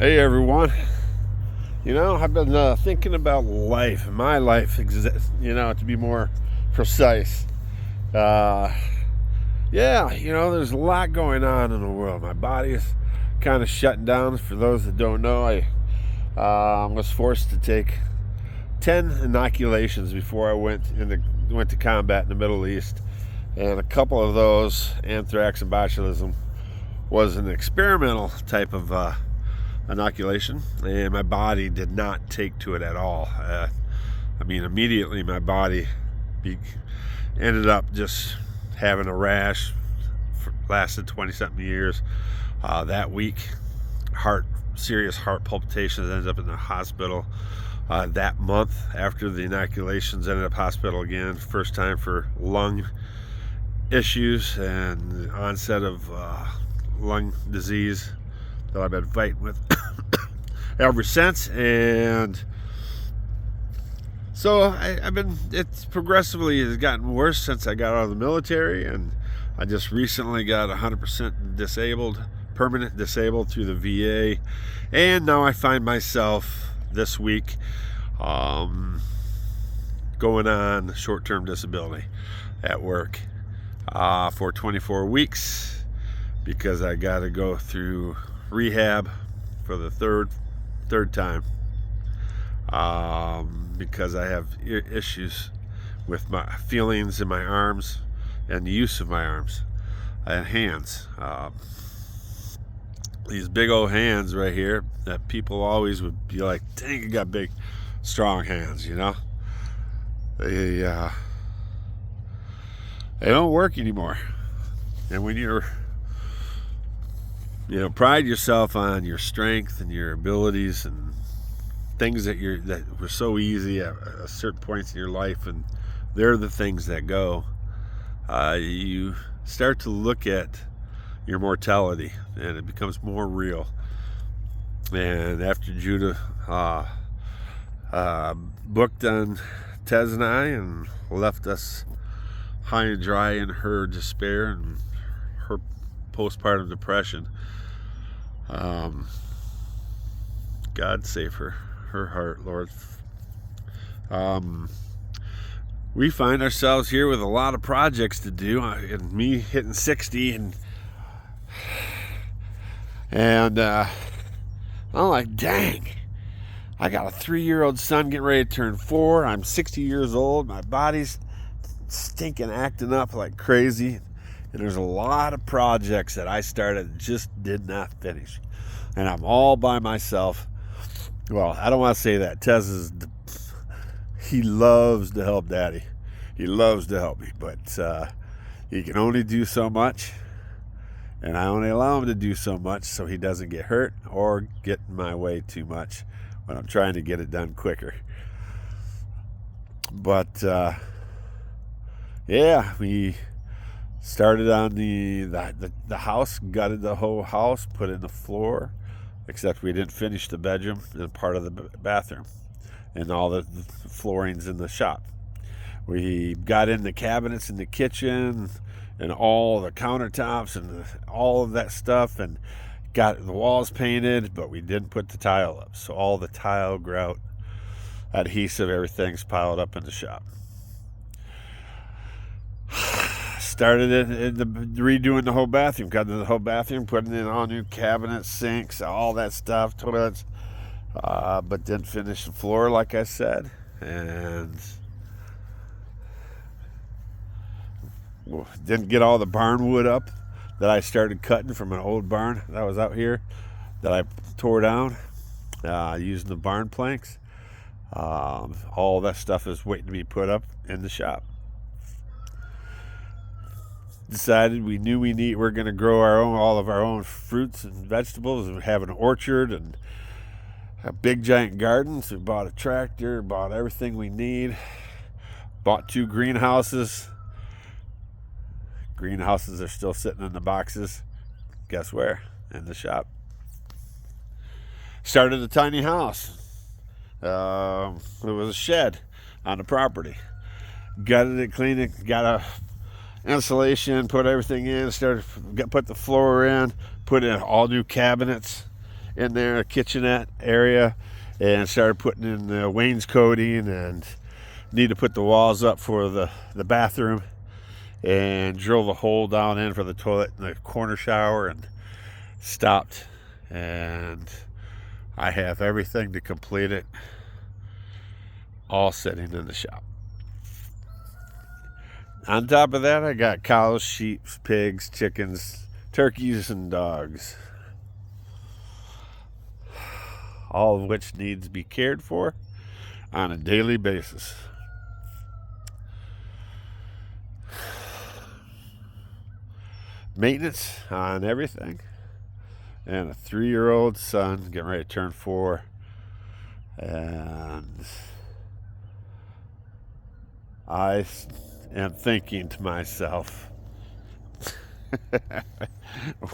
Hey everyone. I've been thinking about life, my life, to be more precise. Uh, there's a lot going on in the world. My body is kind of shutting down. For those that don't know, I was forced to take 10 inoculations before I went to combat in the Middle East, and a couple of those, anthrax and botulism, was an experimental type of inoculation, and my body did not take to it at all. Immediately my body ended up just having a rash. Lasted 20-something years. That week, serious heart palpitations. Ended up in the hospital. That month, after the inoculations, ended up hospital again. First time for lung issues and onset of lung disease that I've been fighting with ever since. And so it's progressively has gotten worse since I got out of the military, and I just recently got 100% permanent disabled through the VA, and now I find myself this week going on short-term disability at work for 24 weeks because I got to go through rehab for the third time because I have issues with my feelings in my arms and the use of my arms and hands. These big old hands right here that people always would be like, dang, you got big strong hands. They don't work anymore. And when you're pride yourself on your strength and your abilities and things that were so easy at certain points in your life, and they're the things that go. You start to look at your mortality, and it becomes more real. And after Judah booked on Tez and I and left us high and dry in her despair and her postpartum depression, God save her heart, Lord. We find ourselves here with a lot of projects to do, and me hitting 60, and I'm like, dang, I got a 3-year-old son getting ready to turn 4. I'm 60 years old. My body's stinking, acting up like crazy. And there's a lot of projects that I started just did not finish. And I'm all by myself. Well, I don't want to say that. Tez he loves to help Daddy. He loves to help me. But he can only do so much. And I only allow him to do so much so he doesn't get hurt or get in my way too much when I'm trying to get it done quicker. But, we started on the house, gutted the whole house, put in the floor, except we didn't finish the bedroom and part of the bathroom and all the floorings in the shop. We got in the cabinets in the kitchen and all the countertops and all of that stuff, and got the walls painted, but we didn't put the tile up. So all the tile, grout, adhesive, everything's piled up in the shop. Started redoing the whole bathroom, got into the whole bathroom, putting in all new cabinets, sinks, all that stuff, toilets, but didn't finish the floor, like I said, and didn't get all the barn wood up that I started cutting from an old barn that was out here that I tore down using the barn planks. All that stuff is waiting to be put up in the shop. Decided we're going to grow all of our own fruits and vegetables, and have an orchard and a big giant garden. So we bought a tractor, bought everything we need, bought 2 greenhouses. Greenhouses are still sitting in the boxes. Guess where? In the shop. Started a tiny house. It was a shed on the property. Gutted it, cleaned it, got a insulation, put everything in, put the floor in, put in all new cabinets in there, kitchenette area, and started putting in the wainscoting, and need to put the walls up for the bathroom, and drilled a hole down in for the toilet and the corner shower, and stopped. And I have everything to complete it, all sitting in the shop. On top of that, I got cows, sheep, pigs, chickens, turkeys, and dogs, all of which needs to be cared for on a daily basis. Maintenance on everything, and a 3-year-old son getting ready to turn 4, and I am thinking to myself,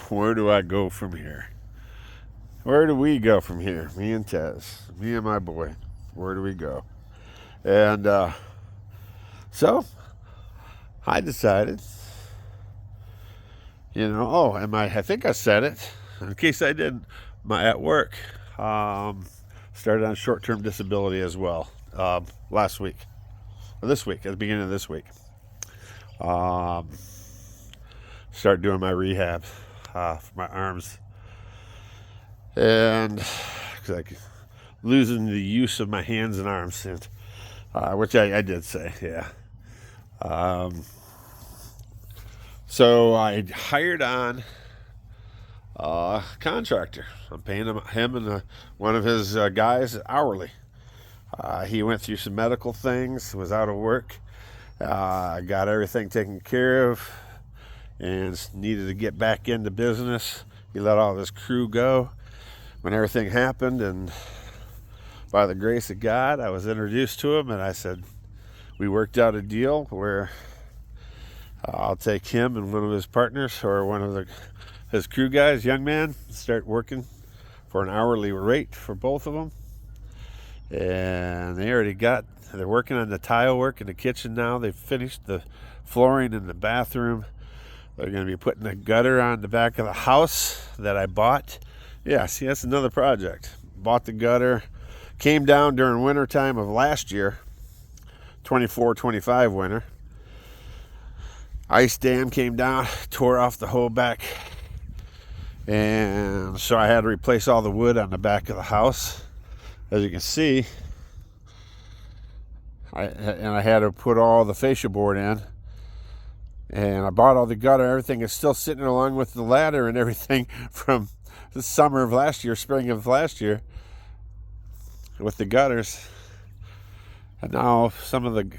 where do I go from here? Where do we go from here? Me and Tez, me and my boy, where do we go? And so I decided, I think I said it, in case I didn't, at work, started on short-term disability as well, last week, or this week, at the beginning of this week. Start doing my rehab for my arms, and like losing the use of my hands and arms, and which I did say, yeah. So I hired on a contractor. I'm paying him and one of his guys hourly. He went through some medical things, was out of work, got everything taken care of, and needed to get back into business. He let all of his crew go when everything happened, and by the grace of God, I was introduced to him, and I said, we worked out a deal where I'll take him and one of his partners, or one of his crew guys, young man, start working for an hourly rate for both of them. And they're working on the tile work in the kitchen now. They've finished the flooring in the bathroom. They're going to be putting a gutter on the back of the house that I bought. Yeah, see, that's another project. Bought the gutter. Came down during winter time of last year, 24-25 winter. Ice dam came down, tore off the whole back. And so I had to replace all the wood on the back of the house. As you can see, I had to put all the fascia board in. And I bought all the gutter. Everything is still sitting along with the ladder and everything from the summer of last year, spring of last year, with the gutters. And now a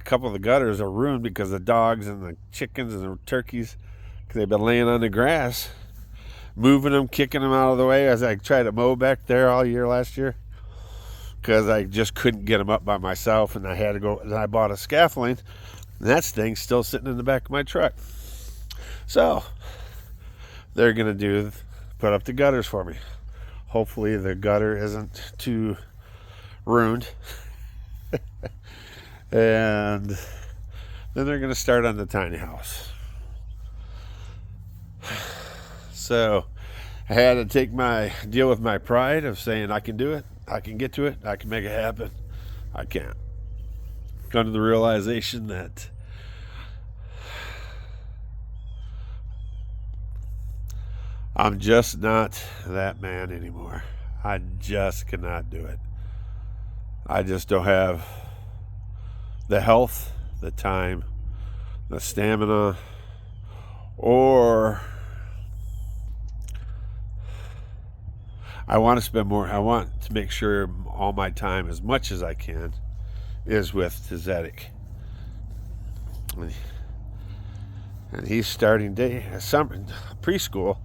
couple of the gutters are ruined because the dogs and the chickens and the turkeys, because they've been laying on the grass, moving them, kicking them out of the way as I tried to mow back there all year last year, because I just couldn't get them up by myself, and I had to go. And I bought a scaffolding, and that thing's still sitting in the back of my truck. So they're gonna put up the gutters for me. Hopefully the gutter isn't too ruined. And then they're going to start on the tiny house. So I had to deal with my pride of saying I can do it, I can get to it, I can make it happen. I can't. Come to the realization that I'm just not that man anymore. I just cannot do it. I just don't have the health, the time, the stamina, or I want to make sure all my time, as much as I can, is with Tzedik. And he's starting preschool.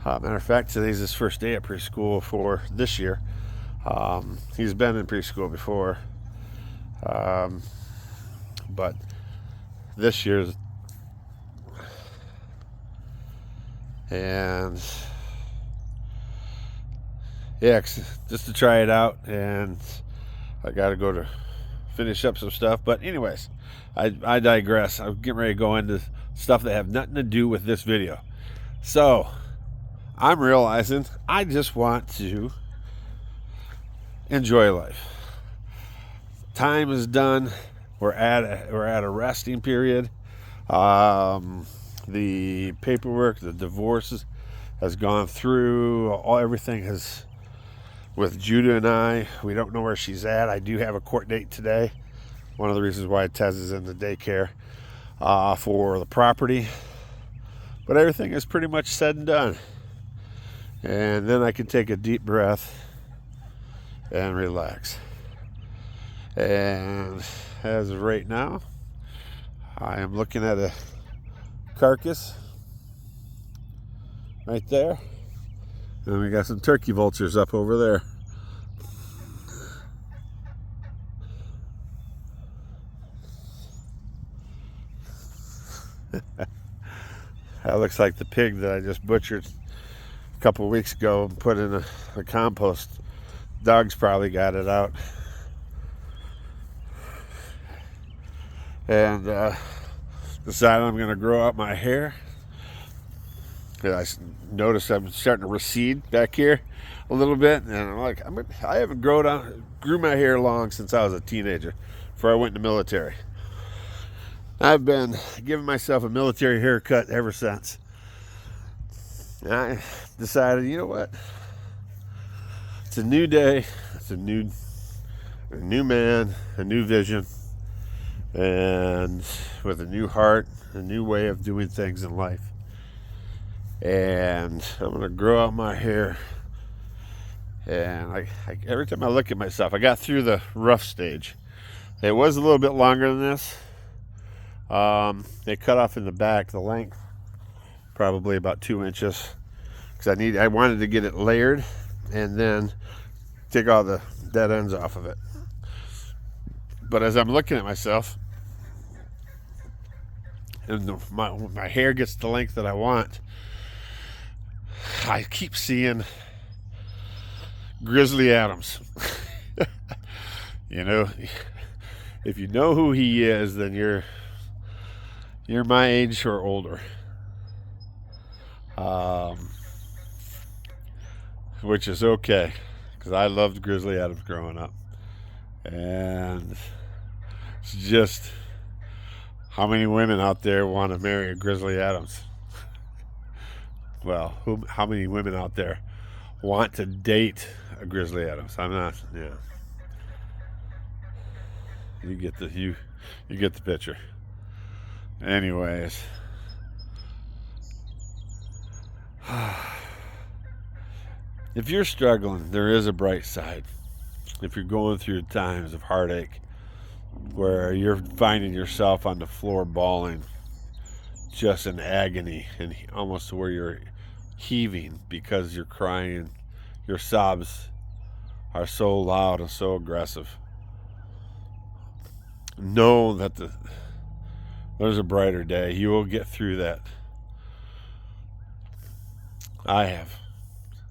Matter of fact, today's his first day at preschool for this year. He's been in preschool before, but this year's, and yeah, just to try it out, and I got to go to finish up some stuff. But anyways, I digress. I'm getting ready to go into stuff that have nothing to do with this video. So I'm realizing I just want to enjoy life. Time is done. We're at a resting period. The paperwork, the divorce has gone through. Everything has with Judah and I. We don't know where she's at. I do have a court date today. One of the reasons why Tez is in the daycare for the property. But everything is pretty much said and done. And then I can take a deep breath and relax. And as of right now, I am looking at a carcass right there. And we got some turkey vultures up over there. That looks like the pig that I just butchered a couple weeks ago and put in a compost. Dogs probably got it out. And decided I'm going to grow out my hair. And I noticed I'm starting to recede back here a little bit. And I'm like, I haven't grew my hair long since I was a teenager, before I went in the military. I've been giving myself a military haircut ever since. And I decided, you know what? It's a new day. It's a new man, a new vision, and with a new heart, a new way of doing things in life. And I'm going to grow out my hair. And every time I look at myself, I got through the rough stage. It was a little bit longer than this. They cut off in the back, the length, probably about 2 inches, because I wanted to get it layered and then take all the dead ends off of it. But as I'm looking at myself, and my hair gets the length that I want, I keep seeing Grizzly Adams. You know, if you know who he is, then you're my age or older. Which is okay, because I loved Grizzly Adams growing up. And it's just, how many women out there want to marry a Grizzly Adams? Well, how many women out there want to date a Grizzly Adams? I'm not, yeah. You get the picture. Anyways, if you're struggling, there is a bright side. If you're going through times of heartache where you're finding yourself on the floor bawling, just in agony, and almost to where you're heaving because you're crying, your sobs are so loud and so aggressive, know that there's a brighter day. You will get through that. I have.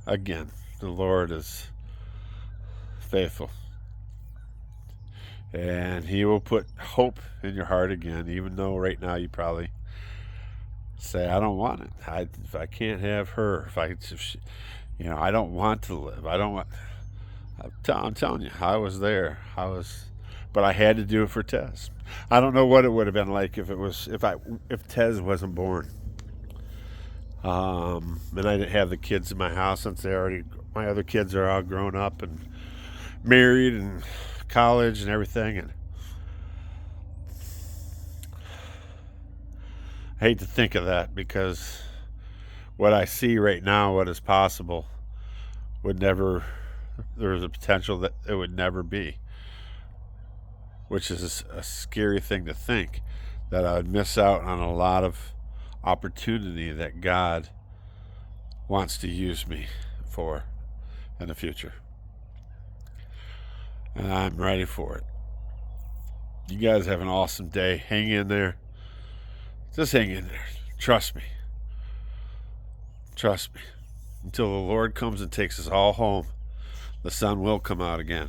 Again, the Lord is faithful. And He will put hope in your heart again, even though right now you probably say, I don't want it. If I can't have her, if she, I don't want to live. I don't want. I'm telling you, I was there. But I had to do it for Tez. I don't know what it would have been like if Tez wasn't born. And I didn't have the kids in my house, since my other kids are all grown up and married and college and everything. And I hate to think of that, because what I see right now, what is possible, there's a potential that it would never be. Which is a scary thing to think, that I would miss out on a lot of opportunity that God wants to use me for in the future. And I'm ready for it. You guys have an awesome day. Hang in there. Just hang in there. Trust me. Trust me. Until the Lord comes and takes us all home, the sun will come out again.